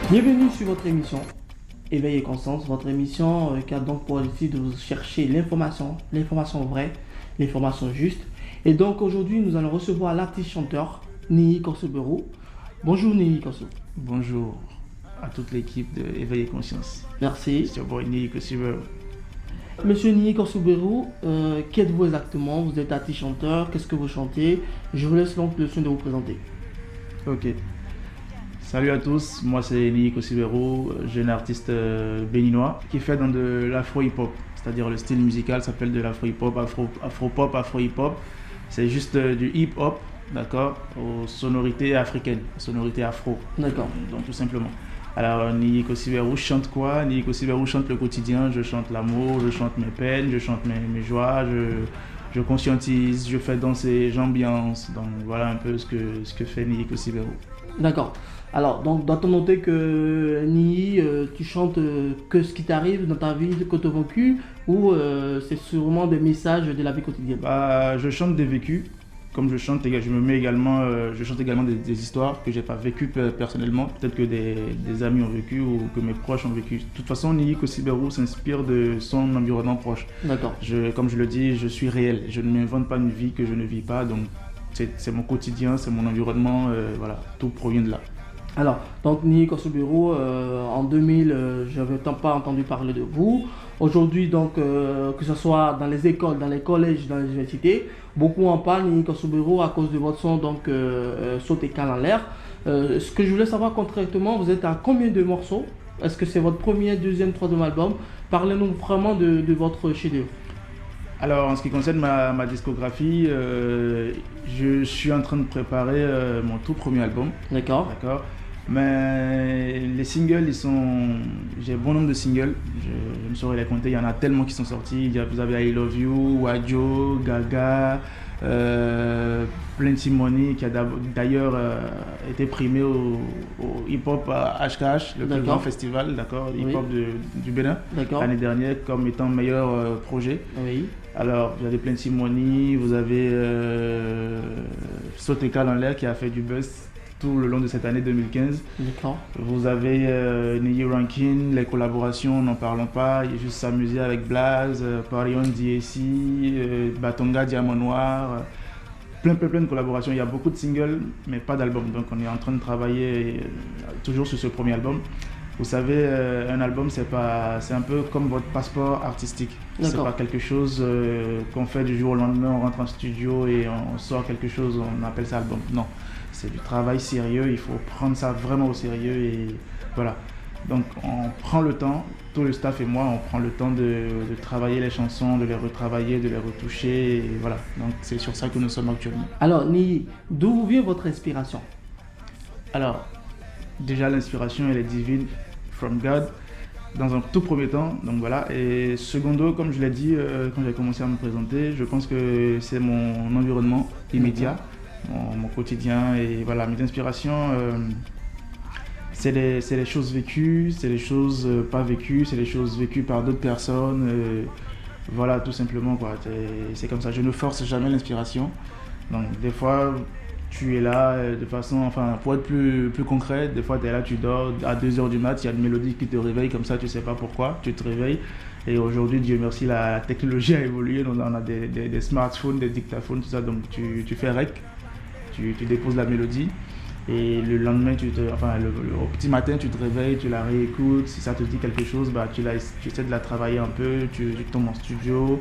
Bienvenue sur votre émission Éveil et Conscience, votre émission qui a donc pour objectif de vous chercher l'information vraie, l'information juste. Et donc aujourd'hui, nous allons recevoir l'artiste chanteur Niyi Korsobero. Bonjour Niyi Korsobero. Bonjour à toute l'équipe de Éveil et Conscience. Merci. C'est your boy Niyi Korsobero. Monsieur Niyi Korsobero, qui êtes-vous exactement? Vous êtes artiste chanteur, qu'est-ce que vous chantez? Je vous laisse donc le soin de vous présenter. Ok. Salut à tous, moi c'est Niyi Korsobero, jeune artiste béninois qui fait dans de l'afro-hip-hop. C'est-à-dire le style musical s'appelle de l'afro-hip-hop, afro-pop, afro-hip-hop. C'est juste du hip-hop, d'accord, aux sonorités africaines, aux sonorités afro. D'accord. Donc tout simplement. Alors Niyi Korsobero chante quoi? Niyi Korsobero chante le quotidien, je chante l'amour, je chante mes peines, je chante mes joies, je conscientise, je fais danser, j'ambiance. Donc voilà un peu ce que fait Niyi Korsobero. D'accord. Alors, donc, doit-on noter que Niyi, tu chantes que ce qui t'arrive dans ta vie que tu as vécu ou c'est sûrement des messages de la vie quotidienne? Je chante des vécus, comme je chante, je me mets également, je chante également des histoires que j'ai pas vécues personnellement, peut-être que des amis ont vécu ou que mes proches ont vécu. De toute façon, Niyi Korsobero s'inspire de son environnement proche. D'accord. Comme je le dis, je suis réel, je ne m'invente pas une vie que je ne vis pas, donc c'est mon quotidien, c'est mon environnement, voilà, tout provient de là. Alors, donc Niyi Korsobero, en 2000, je n'avais pas entendu parler de vous. Aujourd'hui, donc, que ce soit dans les écoles, dans les collèges, dans les universités, beaucoup en parlent, Niyi Korsobero, à cause de votre son, donc, Saute et cale en l'air. Ce que je voulais savoir concrètement, vous êtes à combien de morceaux? Est-ce que c'est votre premier, deuxième, troisième album? Parlez-nous vraiment de votre chef-d'œuvre. Alors, en ce qui concerne ma discographie, je suis en train de préparer mon tout premier album. D'accord. D'accord. Mais les singles, j'ai bon nombre de singles, je ne saurais les compter, il y en a tellement qui sont sortis. Vous avez I Love You, Wadjo, Gaga, Plenty Money, qui a d'ailleurs été primé au Hip Hop à HKH, le plus grand festival, d'accord, hip hop du Bénin, l'année dernière, comme étant meilleur projet. Oui. Alors, vous avez Plenty Money, vous avez Saute et cale en l'air qui a fait du buzz tout le long de cette année 2015. D'accord. Vous avez Niyi Rankin, les collaborations, n'en parlons pas. Il y a juste s'amuser avec Blaze, Parion DAC, Batonga, Diamant Noir. Plein de collaborations. Il y a beaucoup de singles, mais pas d'album. Donc on est en train de travailler toujours sur ce premier album. Vous savez, un album, c'est un peu comme votre passeport artistique. C'est pas quelque chose qu'on fait du jour au lendemain, on rentre en studio et on sort quelque chose, on appelle ça album. Non, c'est du travail sérieux, il faut prendre ça vraiment au sérieux et voilà. Donc on prend le temps, tout le staff et moi, on prend le temps de travailler les chansons, de les retravailler, de les retoucher et voilà. Donc c'est sur ça que nous sommes actuellement. Alors Niyi, d'où vient votre inspiration? Alors, déjà l'inspiration elle est divine, from God, dans un tout premier temps, donc voilà. Et secondo, comme je l'ai dit quand j'ai commencé à me présenter, je pense que c'est mon environnement immédiat, mon quotidien et voilà, mes inspirations. C'est les choses vécues, c'est les choses pas vécues, c'est les choses vécues par d'autres personnes. Voilà, tout simplement quoi. C'est comme ça, je ne force jamais l'inspiration. Donc des fois, tu es là de façon, enfin pour être plus concret, des fois tu es là, tu dors à 2h du mat, il y a une mélodie qui te réveille comme ça, tu sais pas pourquoi, tu te réveilles. Et aujourd'hui, Dieu merci, la technologie a évolué, on a des smartphones, des dictaphones, tout ça, donc tu fais rec, tu déposes la mélodie. Et le lendemain, au petit matin, tu te réveilles, tu la réécoutes. Si ça te dit quelque chose, tu essaies de la travailler un peu, tu tombes en studio,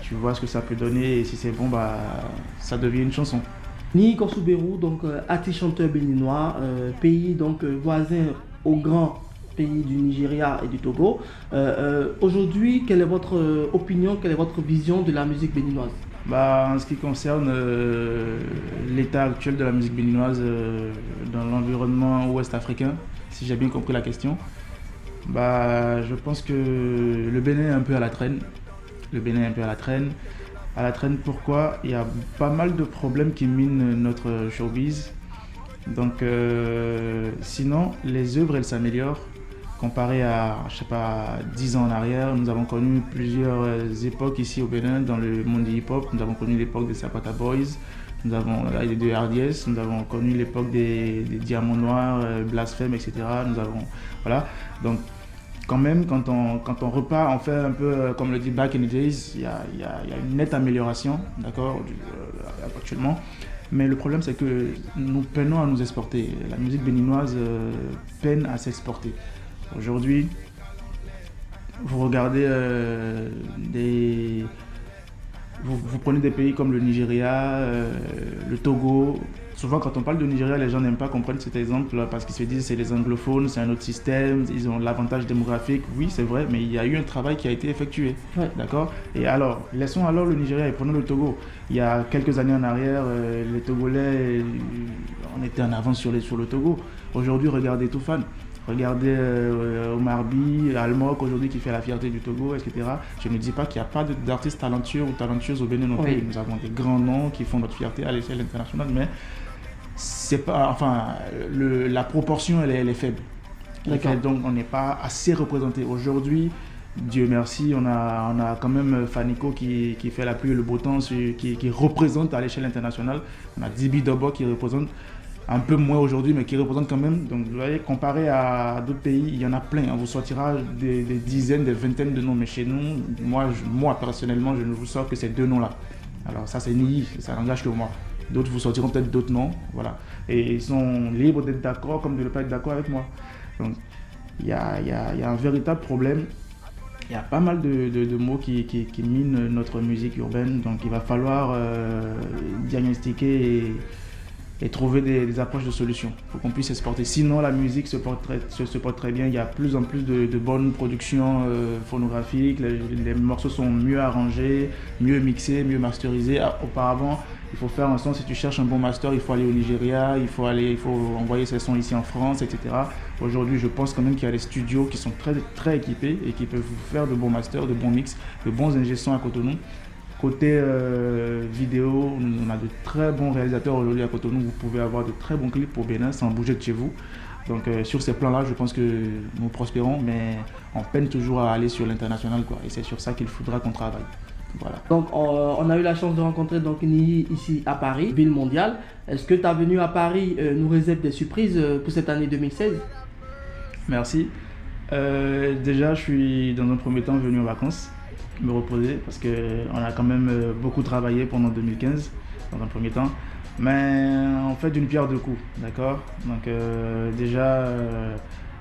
tu vois ce que ça peut donner. Et si c'est bon, ça devient une chanson. Niyi Korsobero, donc artiste chanteur béninois, pays donc voisin au grand pays du Nigeria et du Togo. Aujourd'hui, quelle est votre opinion, quelle est votre vision de la musique béninoise? En ce qui concerne l'état actuel de la musique béninoise dans l'environnement ouest africain, si j'ai bien compris la question, je pense que le Bénin est un peu à la traîne. Le Bénin est un peu à la traîne. À la traîne, pourquoi? Il y a pas mal de problèmes qui minent notre showbiz. Donc, sinon, les œuvres, elles s'améliorent. comparé à, je sais pas, 10 ans en arrière, nous avons connu plusieurs époques ici au Bénin dans le monde du hip-hop. Nous avons connu l'époque des Zapata Boys, nous avons de RDS, nous avons connu l'époque des Diamants Noirs, Blasphème, etc. Nous avons, voilà. Donc, quand même, quand on repart, on fait un peu, comme le dit Back in the Days, il y a une nette amélioration, d'accord, actuellement. Mais le problème, c'est que nous peinons à nous exporter. La musique béninoise peine à s'exporter. Aujourd'hui, vous regardez vous prenez des pays comme le Nigeria, le Togo. Souvent, quand on parle de Nigeria, les gens n'aiment pas comprendre cet exemple parce qu'ils se disent que c'est les anglophones, c'est un autre système, ils ont l'avantage démographique. Oui, c'est vrai, mais il y a eu un travail qui a été effectué. Ouais. D'accord ? Et alors, laissons alors le Nigeria et prenons le Togo. Il y a quelques années en arrière, les Togolais, on était en avance sur le Togo. Aujourd'hui, regardez Toufan. Regardez Omar By, Almok aujourd'hui qui fait la fierté du Togo, etc. Je ne dis pas qu'il n'y a pas d'artistes talentueux ou talentueuses au Bénin non plus. Oui. Nous avons des grands noms qui font notre fierté à l'échelle internationale, mais c'est pas, enfin, la proportion elle est faible. Donc on n'est pas assez représenté. Aujourd'hui, Dieu merci, on a quand même Fanico qui fait la pluie et le beau temps, qui représente à l'échelle internationale. On a Dibi Dobo qui représente un peu moins aujourd'hui, mais qui représente quand même. Donc, vous voyez, comparé à d'autres pays, il y en a plein. On vous sortira des dizaines, des vingtaines de noms. Mais chez nous, moi personnellement, je ne vous sors que ces 2 noms-là. Alors, ça, c'est nié, ça n'engage que moi. D'autres vous sortiront peut-être d'autres noms. Voilà. Et ils sont libres d'être d'accord comme de ne pas être d'accord avec moi. Donc, il y a un véritable problème. Il y a pas mal de mots qui minent notre musique urbaine. Donc, il va falloir diagnostiquer et trouver des approches de solutions pour qu'on puisse exporter. Sinon, la musique se porte très bien. Il y a plus en plus de bonnes productions phonographiques. Les morceaux sont mieux arrangés, mieux mixés, mieux masterisés. Auparavant, il faut faire un son. Si tu cherches un bon master, il faut aller au Nigeria, il faut envoyer ses sons ici en France, etc. Aujourd'hui, je pense quand même qu'il y a des studios qui sont très, très équipés et qui peuvent vous faire de bons masters, de bons mix, de bons ingé-sons à Cotonou. Côté vidéo, on a de très bons réalisateurs aujourd'hui à Cotonou. Vous pouvez avoir de très bons clips pour Bénin sans bouger de chez vous. Donc sur ces plans-là, je pense que nous prospérons, mais on peine toujours à aller sur l'international, quoi. Et c'est sur ça qu'il faudra qu'on travaille. Voilà. Donc on a eu la chance de rencontrer Niyi ici à Paris, ville mondiale. Est-ce que ta venue à Paris nous réserve des surprises pour cette année 2016 ? Merci. Déjà, je suis dans un premier temps venu en vacances, me reposer parce qu'on a quand même beaucoup travaillé pendant 2015 dans un premier temps, mais on fait d'une pierre deux coups, d'accord. Donc déjà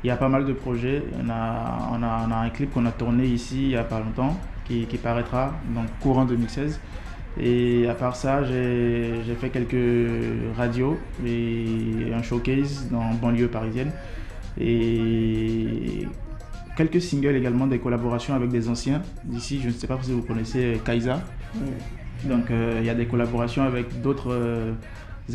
il y a pas mal de projets. On a un clip qu'on a tourné ici il y a pas longtemps qui paraîtra donc courant 2016. Et à part ça, j'ai fait quelques radios et un showcase dans banlieue parisienne et quelques singles également, des collaborations avec des anciens d'ici. Je ne sais pas si vous connaissez Kaisa. Donc il y a des collaborations avec d'autres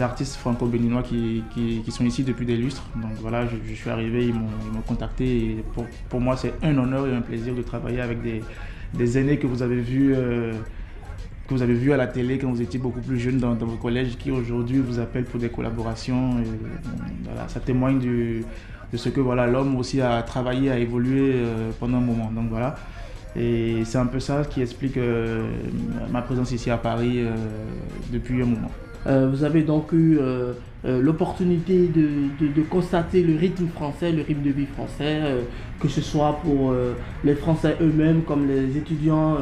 artistes franco-béninois qui sont ici depuis des lustres. Donc voilà, je suis arrivé, ils m'ont contacté. Et pour moi, c'est un honneur et un plaisir de travailler avec des aînés que vous avez vus à la télé quand vous étiez beaucoup plus jeune dans vos collèges, qui aujourd'hui vous appellent pour des collaborations. Et, voilà, ça témoigne de ce que voilà, l'homme aussi a travaillé, a évolué pendant un moment. Donc voilà. Et c'est un peu ça qui explique ma présence ici à Paris depuis un moment. Vous avez donc eu l'opportunité de constater le rythme français, le rythme de vie français, que ce soit pour les Français eux-mêmes, comme les étudiants,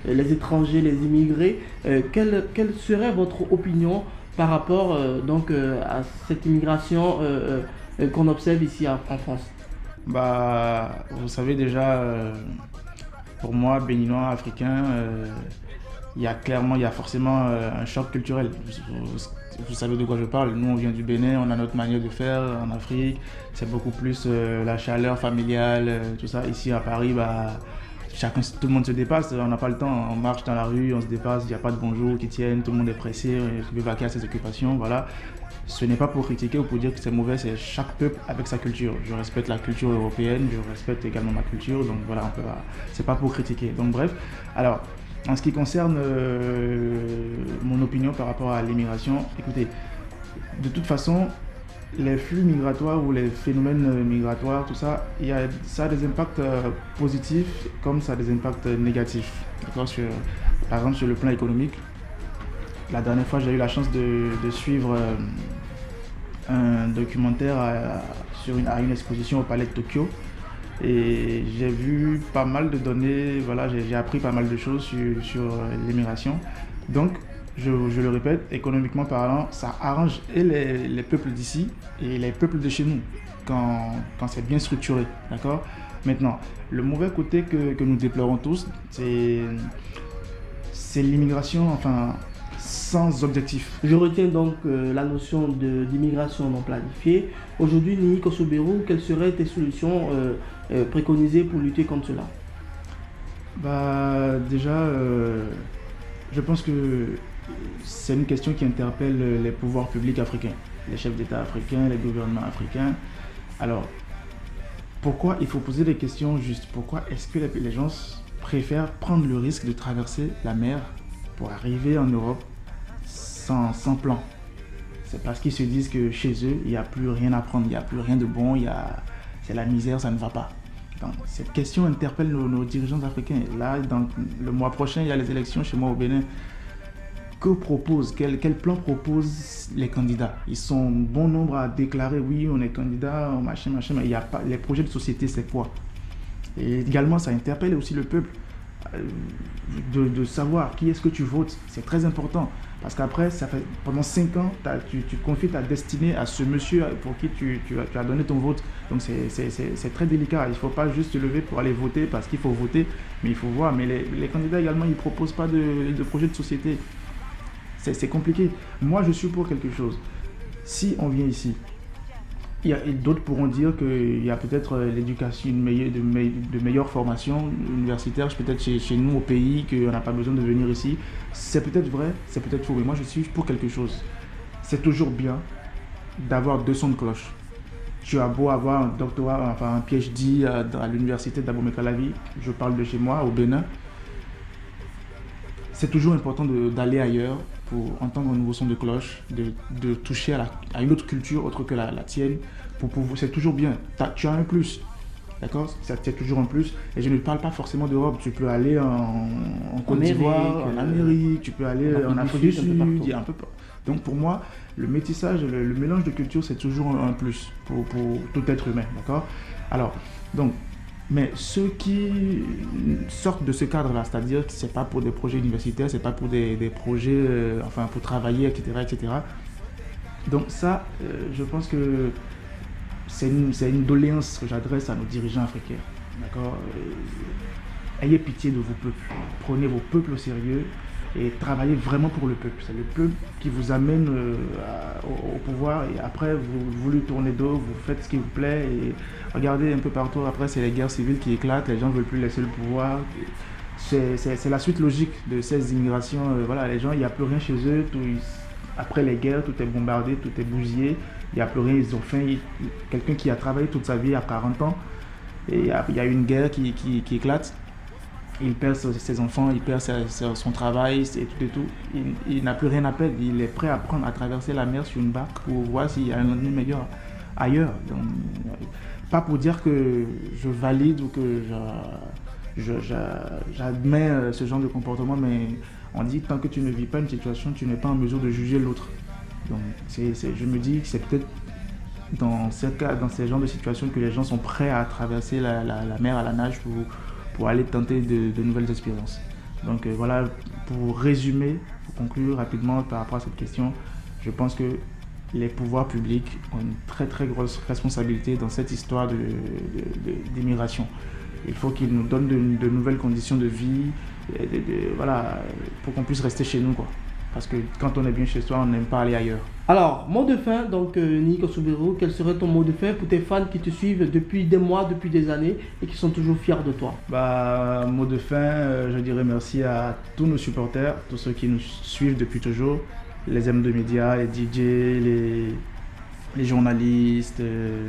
les étrangers, les immigrés. Quelle serait votre opinion par rapport à cette immigration qu'on observe ici en France ? Vous savez déjà, pour moi, béninois, africain, il y a forcément un choc culturel. Vous savez de quoi je parle. Nous, on vient du Bénin, on a notre manière de faire en Afrique. C'est beaucoup plus la chaleur familiale, tout ça. Ici à Paris, tout le monde se dépasse. On n'a pas le temps. On marche dans la rue, on se dépasse. Il n'y a pas de bonjour qui tiennent. Tout le monde est pressé. Il veut vaquer à ses occupations. Voilà. Ce n'est pas pour critiquer ou pour dire que c'est mauvais. C'est chaque peuple avec sa culture. Je respecte la culture européenne. Je respecte également ma culture. Donc voilà, c'est pas pour critiquer. Donc bref. Alors, en ce qui concerne mon opinion par rapport à l'immigration, écoutez, de toute façon, les flux migratoires ou les phénomènes migratoires, tout ça, ça a des impacts positifs comme ça a des impacts négatifs. D'accord, par exemple, sur le plan économique, la dernière fois, j'ai eu la chance de suivre un documentaire à une exposition au Palais de Tokyo. Et j'ai vu pas mal de données, voilà, j'ai appris pas mal de choses sur l'immigration. Donc, je le répète, économiquement parlant, ça arrange et les peuples d'ici et les peuples de chez nous quand c'est bien structuré, d'accord? Maintenant, le mauvais côté que nous déplorons tous, c'est l'immigration, enfin, sans objectif. Je retiens donc la notion d'immigration non planifiée. Aujourd'hui, Nico Soubirou, quelles seraient tes solutions préconisées pour lutter contre cela? Déjà, je pense que c'est une question qui interpelle les pouvoirs publics africains, les chefs d'État africains, les gouvernements africains. Alors, pourquoi il faut poser des questions justes? Pourquoi est-ce que les gens préfèrent prendre le risque de traverser la mer pour arriver en Europe sans plan? C'est parce qu'ils se disent que chez eux, il n'y a plus rien à prendre, il n'y a plus rien de bon, c'est la misère, ça ne va pas. Donc, cette question interpelle nos dirigeants africains. Là, dans le mois prochain, il y a les élections chez moi au Bénin. Quel plan proposent les candidats? Ils sont bon nombre à déclarer oui, on est candidat, machin, mais il y a pas, les projets de société, c'est quoi? Et également, ça interpelle aussi le peuple de savoir qui est-ce que tu votes. C'est très important parce qu'après, pendant 5 ans, tu confies ta destinée à ce monsieur pour qui tu as donné ton vote. Donc c'est très délicat. Il ne faut pas juste se lever pour aller voter parce qu'il faut voter, mais il faut voir. Mais les candidats également, ils ne proposent pas de projet de société. C'est compliqué. Moi, je suis pour quelque chose. Si on vient ici, d'autres pourront dire qu'il y a peut-être l'éducation, de meilleure formation universitaire, peut-être chez nous au pays, qu'on n'a pas besoin de venir ici. C'est peut-être vrai, c'est peut-être faux, mais moi je suis pour quelque chose. C'est toujours bien d'avoir 2 sons de cloche. Tu as beau avoir un doctorat, enfin un PhD à l'université d'Abomey Calavi, je parle de chez moi, au Bénin. C'est toujours important d'aller ailleurs pour entendre un nouveau son de cloche, de toucher à une autre culture autre que la tienne. C'est toujours bien. Tu as un plus, d'accord? C'est toujours un plus. Et je ne parle pas forcément d'Europe. Tu peux aller en Côte d'Ivoire, en Amérique, tu peux aller en Afrique du Sud, un peu partout. Donc pour moi, le métissage, le mélange de cultures, c'est toujours un plus pour tout être humain, d'accord? Alors, donc, mais ceux qui sortent de ce cadre-là, c'est-à-dire que ce n'est pas pour des projets universitaires, ce n'est pas pour des projets, enfin pour travailler, etc. Donc ça, je pense que c'est une doléance que j'adresse à nos dirigeants africains. D'accord? Ayez pitié de vos peuples, prenez vos peuples au sérieux et travaillez vraiment pour le peuple. C'est le peuple qui vous amène au pouvoir et après vous lui tournez dos, vous faites ce qui vous plaît et regardez un peu partout, après c'est les guerres civiles qui éclatent, les gens ne veulent plus laisser le pouvoir. C'est la suite logique de ces immigrations. Voilà, les gens, il n'y a plus rien chez eux, après les guerres, tout est bombardé, tout est bousillé, il n'y a plus rien, ils ont faim. Quelqu'un qui a travaillé toute sa vie à 40 ans, et il y a une guerre qui éclate. Il perd ses enfants, il perd son travail et tout. Il n'a plus rien à perdre. Il est prêt à traverser la mer sur une barque pour voir s'il y a un lendemain meilleur ailleurs. Donc, pas pour dire que je valide ou que j'admets ce genre de comportement, mais on dit que tant que tu ne vis pas une situation, tu n'es pas en mesure de juger l'autre. Donc je me dis que c'est peut-être dans ces genres de situations que les gens sont prêts à traverser la mer à la nage pour aller tenter de nouvelles expériences. Donc voilà, pour résumer, pour conclure rapidement par rapport à cette question, je pense que les pouvoirs publics ont une très très grosse responsabilité dans cette histoire d'immigration. Il faut qu'ils nous donnent de nouvelles conditions de vie, voilà, pour qu'on puisse rester chez nous, quoi. Parce que quand on est bien chez soi, on n'aime pas aller ailleurs. Alors, mot de fin, donc Nico Soubirou, quel serait ton mot de fin pour tes fans qui te suivent depuis des mois, depuis des années et qui sont toujours fiers de toi? Mot de fin, je dirais merci à tous nos supporters, tous ceux qui nous suivent depuis toujours, les M de médias, les DJ, les journalistes,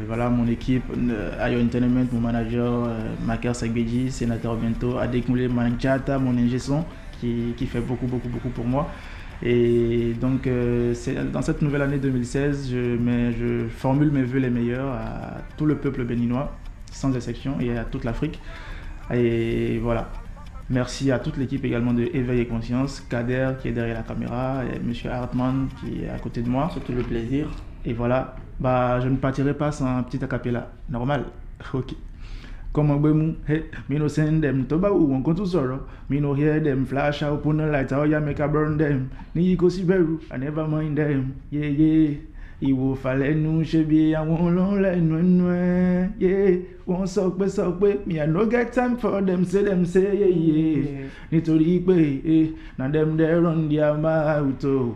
voilà, mon équipe, Ayo Entertainment, mon manager, Maker Sagbeji, sénateur bientôt, Adek Moulé Manjata, mon ingé son, qui fait beaucoup pour moi. Et donc, dans cette nouvelle année 2016, je formule mes vœux les meilleurs à tout le peuple béninois, sans exception, et à toute l'Afrique. Et voilà. Merci à toute l'équipe également de Éveil et Conscience, Kader qui est derrière la caméra, et Monsieur Hartmann qui est à côté de moi. Surtout le plaisir. Et voilà, je ne partirai pas sans un petit acapella. Normal. Ok. Come on, bemu, hey, me no send them to ba who won't to sorrow. Me no hear them flash out, put no light, how ya make a burn them. Ni go see beru, I never mind them. Yeah, yeah. Ìwò falẹ̀ nu ṣe bí àwọn olóńlẹ̀ nùnú yeah. Wọ́n sọ pé, me I no get time for them say, yeah, yeah. Nítorí pé, na them they run their mouth o.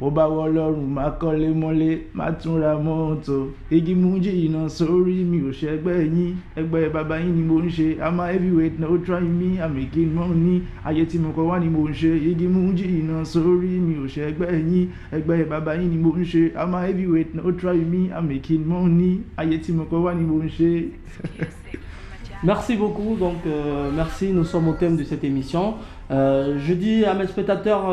Bó bá wọ lọ́rùn má kọ́lé mọ́lé má tún ra mọ́tò. Igi mú jìnnà sórí mi ò ṣẹgbẹ́ yín, ẹgbẹ́ bàbá yín ni mo ń ṣe. I'm a heavyweight, no try me, I'm making money. Ayé tí mo kọ wá ni mo ń ṣe. Igi mú jìnnà sórí mi ò ṣẹgbẹ́ yín, ẹgbẹ́ bàbá yín ni mo ń ṣe. I'm a heavyweight, no try me, I'm making money. Ayé tí mo kọ wá ni mo ń ṣe. Merci beaucoup, donc merci, nous sommes au thème de cette émission. Je dis à mes spectateurs,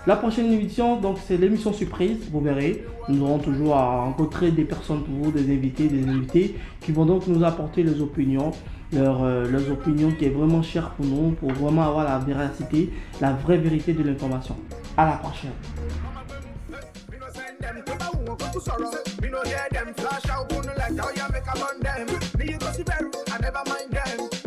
la prochaine émission, donc c'est l'émission surprise, vous verrez. Nous aurons toujours à rencontrer des personnes pour vous, des invités qui vont donc nous apporter leurs opinions, leurs opinions qui est vraiment chère pour nous, pour vraiment avoir la véracité, la vraie vérité de l'information. À la prochaine. Me no hear them flash out, wouldn't like how you make a burn them. Me you go see better, I never mind them.